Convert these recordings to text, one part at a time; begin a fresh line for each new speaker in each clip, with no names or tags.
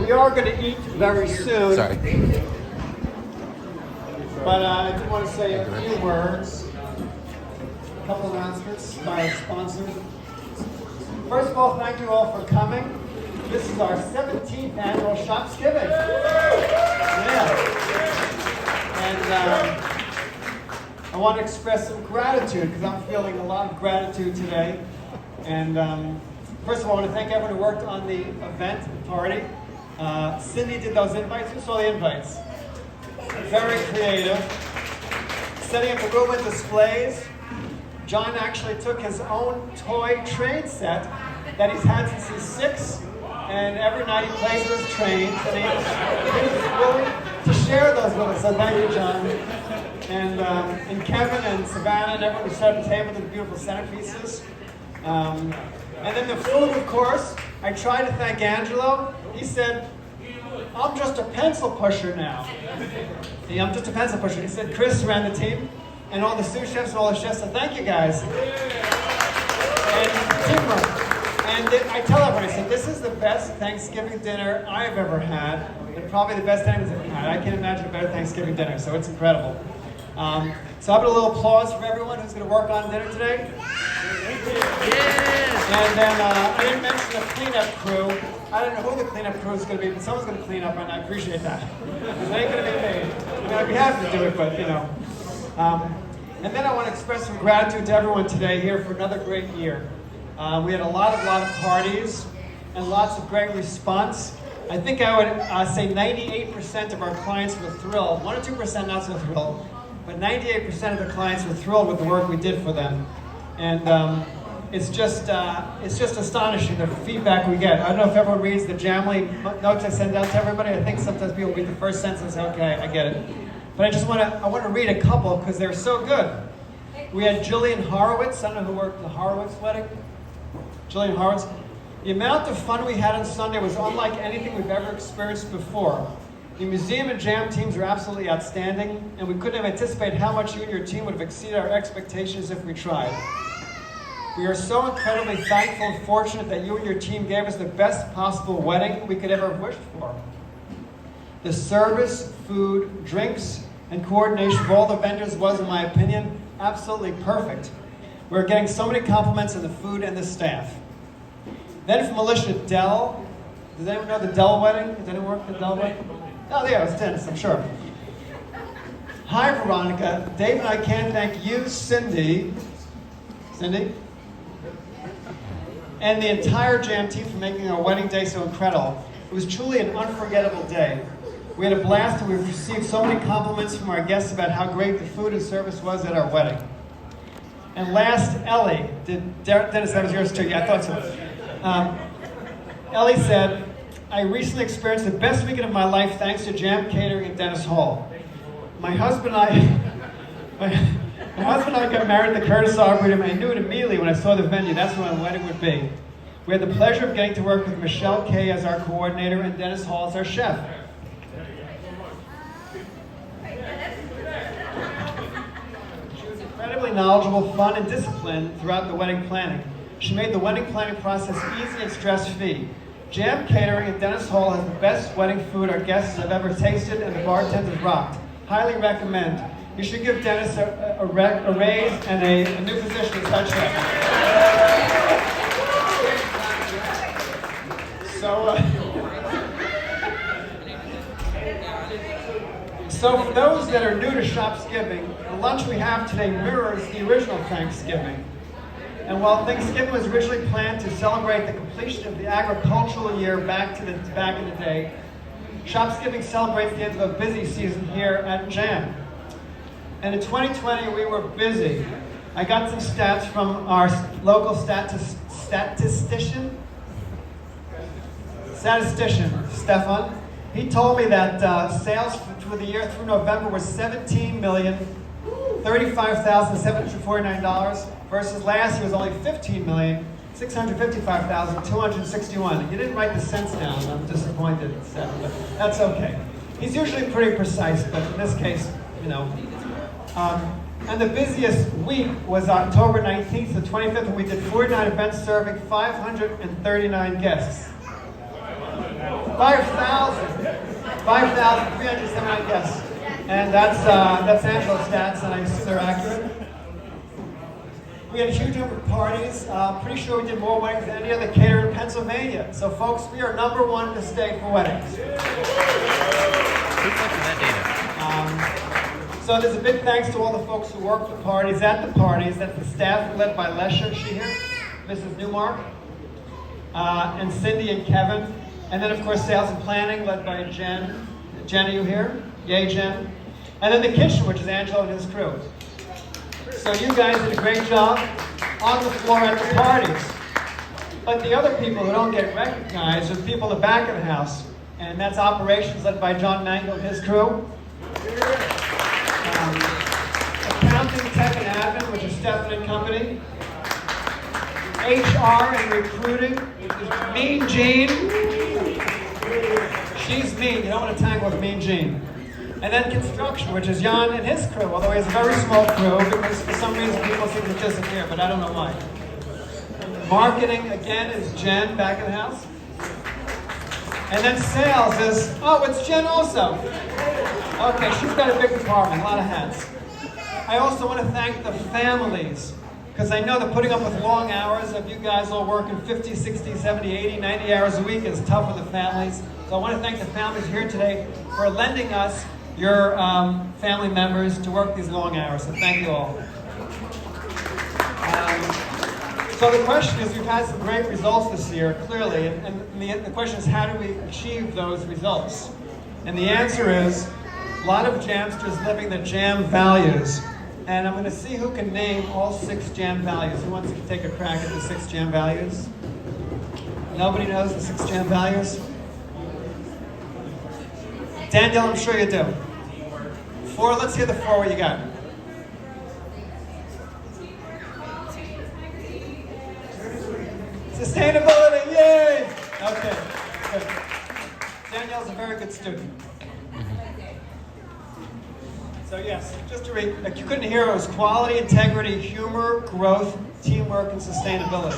We are going to eat very soon.
Sorry.
But I did want to say a few words. A couple announcements by our sponsors. First of all, thank you all for coming. This is our 17th annual Shopsgiving. Yeah. And I want to express some gratitude because I'm feeling a lot of gratitude today. And first of all, I want to thank everyone who worked on the event party. Cindy did those invites. Who saw the invites? Very creative. Setting up the room with displays. John actually took his own toy train set that he's had since he's 6, and every night he plays with his trains, and he was willing to share those with us. So thank you, John. And Kevin and Savannah and everyone who set up the table with the beautiful centerpieces. And then the food, of course. I tried to thank Angelo. He said, "I'm just a pencil pusher now." Yeah, I'm just a pencil pusher. He said Chris ran the team, and all the sous chefs and all the chefs. So thank you guys. And teamwork. And I tell everybody, I said, this is the best Thanksgiving dinner I've ever had, and probably the best anyone's ever had. I can't imagine a better Thanksgiving dinner, so it's incredible. So I'll put a little applause for everyone who's going to work on dinner today. And then I didn't mention the cleanup crew. I don't know who the cleanup crew is going to be, but someone's going to clean up, and I appreciate that. It ain't going to be me. I mean, I'd be happy to do it, but you know. And then I want to express some gratitude to everyone today here for another great year. We had a lot of parties and lots of great response. I think I would say 98% of our clients were thrilled. 1 or 2% not so thrilled, but 98% of the clients were thrilled with the work we did for them. And it's just astonishing the feedback we get. I don't know if everyone reads the Jamley notes I send out to everybody. I think sometimes people read the first sentence and say, "Okay, I get it." But I want to read a couple because they're so good. We had Jillian Horowitz. I don't know who worked at the Horowitz wedding. Jillian Horowitz. The amount of fun we had on Sunday was unlike anything we've ever experienced before. The museum and jam teams were absolutely outstanding, and we couldn't have anticipated how much you and your team would have exceeded our expectations if we tried. We are so incredibly thankful and fortunate that you and your team gave us the best possible wedding we could ever have wished for. The service, food, drinks, and coordination of all the vendors was, in my opinion, absolutely perfect. We're getting so many compliments on the food and the staff. Then from Alicia Dell. Does anyone know the Dell wedding? Does anyone work at the Dell wedding? Oh, yeah, it's Dennis, I'm sure. Hi, Veronica. Dave and I can't thank you, Cindy, and the entire jam team for making our wedding day so incredible. It was truly an unforgettable day. We had a blast, and we received so many compliments from our guests about how great the food and service was at our wedding. And last, Ellie. Dennis, that was yours too. Yeah, I thought so. Ellie said, "I recently experienced the best weekend of my life thanks to Jam Catering at Dennis Hall. My husband and I got married in the Curtis Arboretum, and I knew it immediately when I saw the venue. That's where my wedding would be. We had the pleasure of getting to work with Michelle Kay as our coordinator and Dennis Hall as our chef. She was incredibly knowledgeable, fun, and disciplined throughout the wedding planning. She made the wedding planning process easy and stress-free. Jam Catering at Dennis Hall has the best wedding food our guests have ever tasted, and the bartenders rocked. Highly recommend. You should give Dennis a raise and a new position as head chef." So for those that are new to Shopsgiving, the lunch we have today mirrors the original Thanksgiving. And while Thanksgiving was originally planned to celebrate the completion of the agricultural year back in the day, Shopsgiving celebrates the end of a busy season here at Jam. And in 2020, we were busy. I got some stats from our local statistician, Stefan. He told me that sales for the year through November was $17,035,749 versus last year was only $15,655,261. He didn't write the cents down. I'm disappointed, Stefan, but that's okay. He's usually pretty precise, but in this case, you know. And the busiest week was October 19th to 25th, when we did 49 events serving 539 guests. 5,000 5,379 guests. And that's Angela's stats, and I assume they're accurate. We had a huge number of parties. Pretty sure we did more weddings than any other caterer in Pennsylvania. So folks, we are #1 in the state for weddings.
Who collected that data?
So there's a big thanks to all the folks who work the parties, at the parties. That's the staff led by Lesha, is she here? Mrs. Newmark. And Cindy and Kevin. And then of course sales and planning led by Jen. Jen, are you here? Yay, Jen. And then the kitchen, which is Angelo and his crew. So you guys did a great job on the floor at the parties. But the other people who don't get recognized are the people in the back of the house. And that's operations led by John Mango and his crew. Accounting, tech, and admin, which is Stefan and Company. HR and recruiting, is Mean Jean. She's mean, you don't want to tangle with Mean Jean. And then construction, which is Jan and his crew, although he has a very small crew because for some reason people seem to disappear, but I don't know why. Marketing, again, is Jen back in the house. And then sales is, oh, it's Jen also. Okay, she's got a big department, a lot of hats. I also want to thank the families, because I know that putting up with long hours of you guys all working 50, 60, 70, 80, 90 hours a week is tough for the families. So I want to thank the families here today for lending us your family members to work these long hours. So thank you all. So the question is, we've had some great results this year, clearly, and the question is, how do we achieve those results? And the answer is, a lot of Jamsters living the Jam values. And I'm going to see who can name all 6 Jam values. Who wants to take a crack at the 6 Jam values? Nobody knows the 6 Jam values? Danielle, I'm sure you do. 4, let's hear the 4, what you got? Sustainability, yay! Okay, good. Danielle's a very good student. So yes, just to read, like you couldn't hear, it was quality, integrity, humor, growth, teamwork, and sustainability.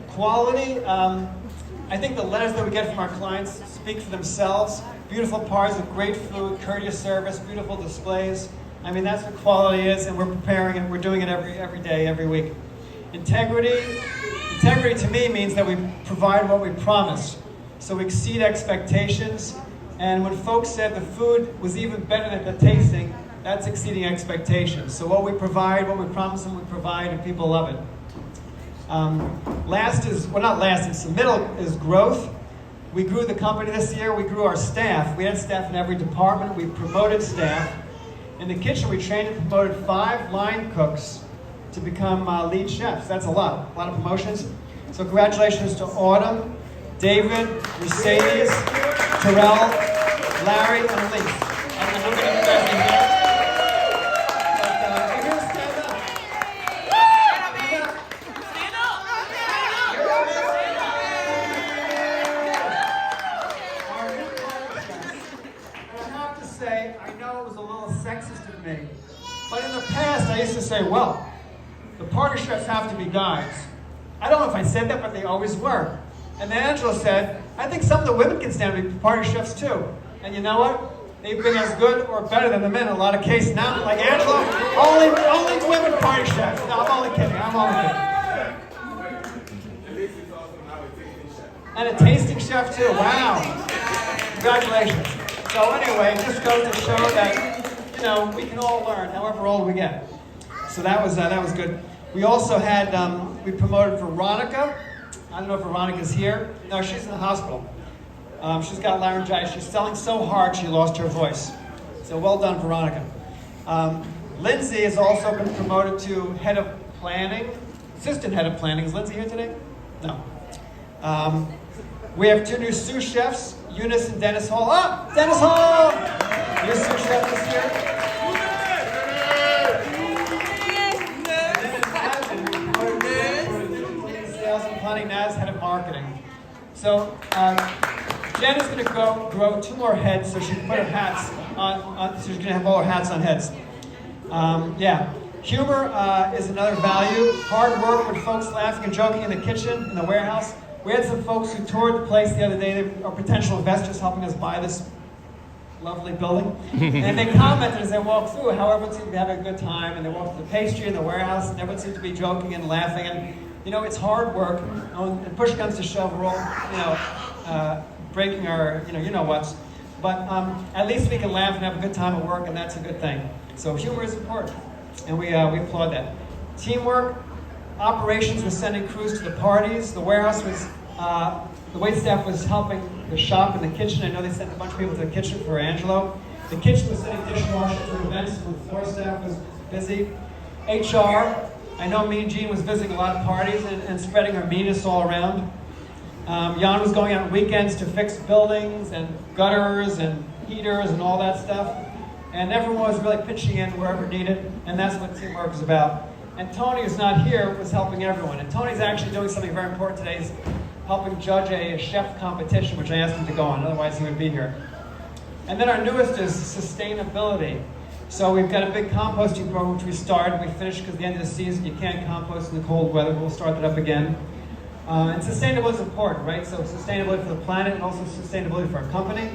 Quality, I think the letters that we get from our clients speak for themselves. Beautiful parties with great food, courteous service, beautiful displays. I mean, that's what quality is, and we're preparing it. We're doing it every day, every week. Integrity to me means that we provide what we promise. So we exceed expectations. And when folks said the food was even better than the tasting, that's exceeding expectations. So what we provide, what we promise them, we provide, and people love it. Last is, well, not last, it's the middle is growth. We grew the company this year. We grew our staff. We had staff in every department. We promoted staff. In the kitchen, we trained and promoted 5 line cooks to become lead chefs. That's a lot of promotions. So congratulations to Autumn, David, Mercedes, Terrell, Larry, and Elise. I don't know how many of you guys are here. But you're going to stand up. I have to say, I know it was a little sexist of me, but in the past I used to say, well, the party chefs have to be guys. I don't know if I said that, but they always were. And then Angela said, I think some of the women can stand to be party chefs too. And you know what? They've been as good or better than the men in a lot of cases. Now, like Angela, only women party chefs. No, I'm only kidding. And a tasting chef too. Wow. Congratulations. So anyway, it just goes to show that, you know, we can all learn, however old we get. So that was good. We also had, we promoted Veronica. I don't know if Veronica's here. No, she's in the hospital. She's got laryngitis. She's selling so hard she lost her voice. So well done, Veronica. Lindsay has also been promoted to head of planning, assistant head of planning. Is Lindsay here today? No. We have 2 new sous chefs, Eunice and Dennis Hall. Ah, Dennis Hall! Your sous chef this year. Naz, head of marketing. So Jen is going to grow 2 more heads, so she can put her hats on so she's going to have all her hats on heads. Yeah, humor is another value. Hard work with folks laughing and joking in the kitchen, in the warehouse. We had some folks who toured the place the other day. They are potential investors helping us buy this lovely building. And they commented as they walked through how everyone seemed to be having a good time, and they walked through the pastry in the warehouse, and everyone seemed to be joking and laughing. And you know, it's hard work. And push comes to shove, we're all breaking our you know what's. But at least we can laugh and have a good time at work, and that's a good thing. So humor is important, and we applaud that. Teamwork. Operations was sending crews to the parties. The warehouse was, the wait staff was helping the shop and the kitchen. I know they sent a bunch of people to the kitchen for Angelo. The kitchen was sending dishwashers to events when the floor staff was busy. HR, I know Mean Jean was visiting a lot of parties and spreading her meanness all around. Jan was going out on weekends to fix buildings and gutters and heaters and all that stuff. And everyone was really pitching in wherever needed, and that's what teamwork is about. And Tony, who's not here, was helping everyone. And Tony's actually doing something very important today. He's helping judge a chef competition, which I asked him to go on, otherwise he would be here. And then our newest is sustainability. So we've got a big composting program which we started. We finished because at the end of the season you can't compost in the cold weather. We'll start that up again. And sustainability is important, right? So sustainability for the planet and also sustainability for our company.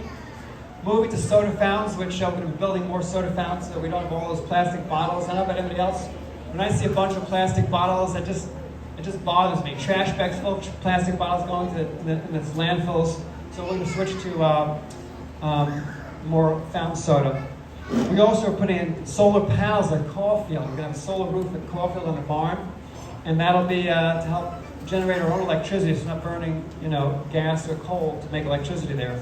Moving to soda fountains, which we're going to be building more soda fountains so we don't have all those plastic bottles. I don't know about anybody else. When I see a bunch of plastic bottles, it just bothers me. Trash bags full of plastic bottles going to the landfills. So we're going to switch to more fountain soda. We also are putting in solar panels at Caulfield. We're going to have a solar roof at Caulfield on the barn, and that'll be to help generate our own electricity, so we're not burning, gas or coal to make electricity there.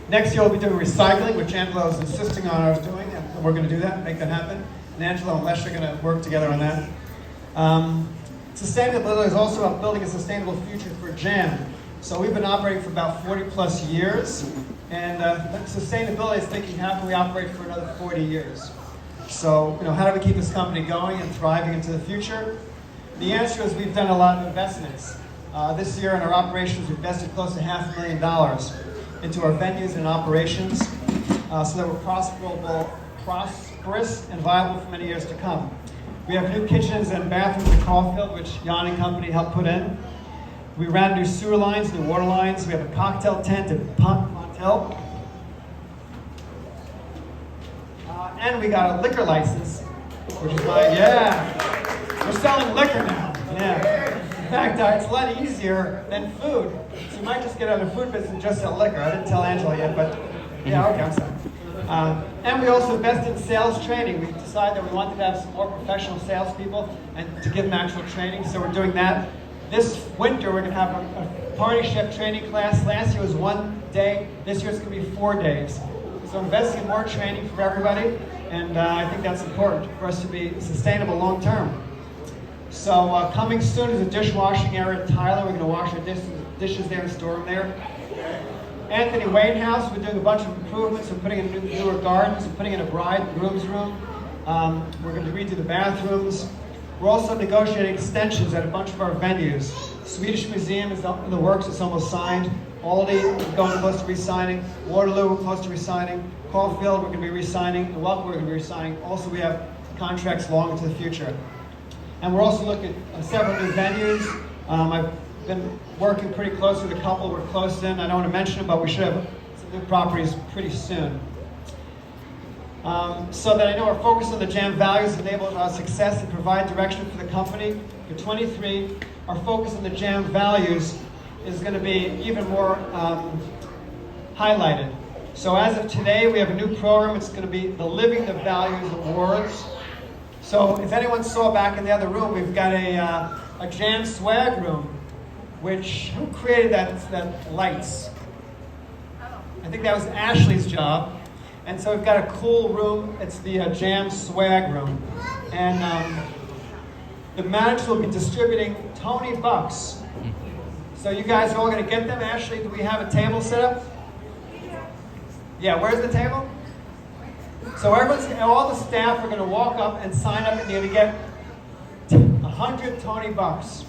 Next year we'll be doing recycling, which Angelo is insisting on us doing, and we're going to do that, make that happen. And Angelo and Les are going to work together on that. Sustainability is also about building a sustainable future for Jam. So we've been operating for about 40 plus years, and sustainability is thinking, how can we operate for another 40 years? So, how do we keep this company going and thriving into the future? The answer is we've done a lot of investments. This year in our operations, we've invested close to $500,000 into our venues and operations so that we're prosperous and viable for many years to come. We have new kitchens and bathrooms at Caulfield, which Jan and company helped put in. We ran new sewer lines, new water lines. We have a cocktail tent at Montel. And we got a liquor license, which is we're selling liquor now. Yeah. In fact, it's a lot easier than food. So you might just get out of the food business and just sell liquor. I didn't tell Angela yet, but yeah, okay, I'm sorry. And we also invested in sales training. We decided that we wanted to have some more professional salespeople and to give them actual training, so we're doing that. This winter, we're going to have a party chef training class. Last year was 1 day. This year it's going to be 4 days. So investing in more training for everybody, and I think that's important for us to be sustainable long term. So coming soon is a dishwashing area at Tyler. We're going to wash our dishes there and store them there. Anthony Wayne House, we're doing a bunch of improvements. We're putting in newer gardens. We're putting in a bride and groom's room. We're going to redo the bathrooms. We're also negotiating extensions at a bunch of our venues. Swedish Museum is in the works. It's almost signed. Aldi, we're going close to re-signing. Waterloo, we're close to re-signing. Caulfield, we're going to be re-signing. And Welcome, we're going to be re-signing. Also, we have contracts long into the future. And we're also looking at several new venues. I've been working pretty close with a couple we're close in. I don't want to mention them, but we should have some new properties pretty soon. So that I know our focus on the Jam values enables our success and provide direction for the company. For 23, our focus on the Jam values is going to be even more highlighted. So as of today, we have a new program. It's going to be the Living the Values Awards. So if anyone saw back in the other room, we've got a Jam swag room, who created that lights? I think that was Ashley's job. And so we've got a cool room. It's the Jam swag room. And the managers will be distributing Tony Bucks. So you guys are all going to get them. Ashley, do we have a table set up? Yeah, where's the table? So all the staff are going to walk up and sign up, and you're going to get 100 Tony Bucks.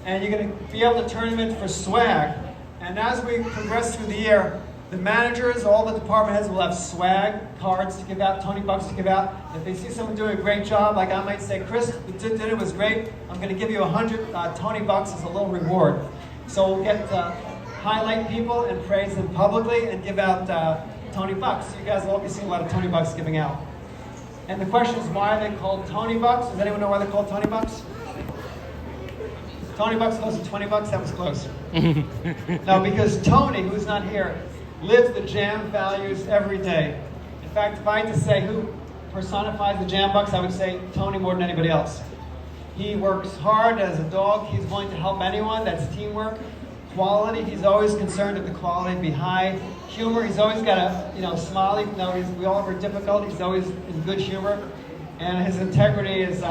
And you're going to be able to turn them in for swag. And as we progress through the year, the managers, all the department heads will have swag cards to give out, Tony Bucks to give out. If they see someone doing a great job, like I might say, Chris, the dinner was great, I'm going to give you 100 Tony Bucks as a little reward. So we'll get highlight people and praise them publicly and give out Tony Bucks. You guys will all be seeing a lot of Tony Bucks giving out. And the question is, why are they called Tony Bucks? Does anyone know why they're called Tony Bucks? Tony Bucks close to 20 bucks? That was close. No, because Tony, who's not here, lives the jam values every day. In fact, if I had to say who personifies the jam bucks, I would say Tony more than anybody else. He works hard as a dog. He's willing to help anyone. That's teamwork. Quality, he's always concerned that the quality be high. Humor, he's always got a smile, even though we all have our difficulties. He's always in good humor. And his integrity is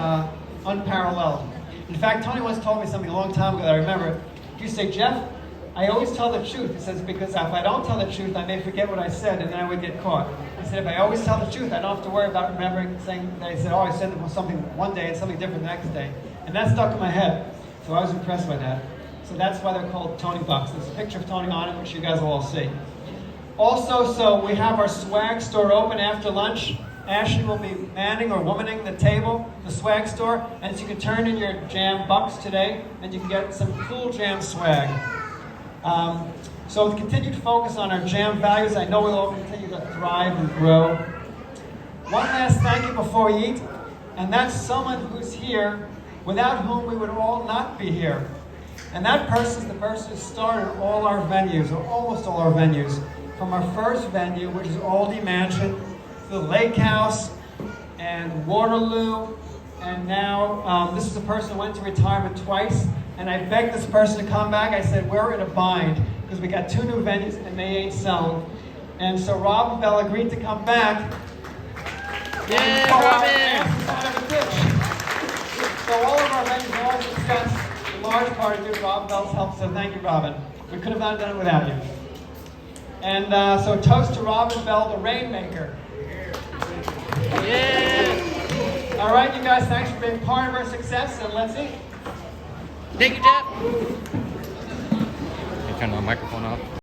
unparalleled. In fact, Tony once told me something a long time ago that I remember. He used to say, Jeff, I always tell the truth. He says, because if I don't tell the truth, I may forget what I said and then I would get caught. He said, if I always tell the truth, I don't have to worry about remembering saying that I said, oh, I said something one day and something different the next day. And that stuck in my head. So I was impressed by that. So that's why they're called Tony Bucks. There's a picture of Tony on it, which you guys will all see. Also, so we have our swag store open after lunch. Ashley will be manning or womaning the table, the swag store, and so you can turn in your jam bucks today, and you can get some cool jam swag. So with continued focus on our jam values, I know we'll all continue to thrive and grow. One last thank you before we eat, and that's someone who's here without whom we would all not be here. And that person is the person who started all our venues, or almost all our venues, from our first venue, which is Aldi Mansion, the Lake House, and Waterloo, and now this is a person who went to retirement twice, and I begged this person to come back. I said, we're in a bind, because we got 2 new venues and they ain't selling. And so Rob and Bell agreed to come back.
Yay, Robin!
So all of our venues, all success, in large part due to Rob and Bell's help, so thank you, Robin. We could have not done it without you. And so toast to Robin Bell, the Rainmaker.
Yeah.
All right, you guys, thanks for being part of our success, and let's eat.
Thank you, Jeff. You turn the microphone off.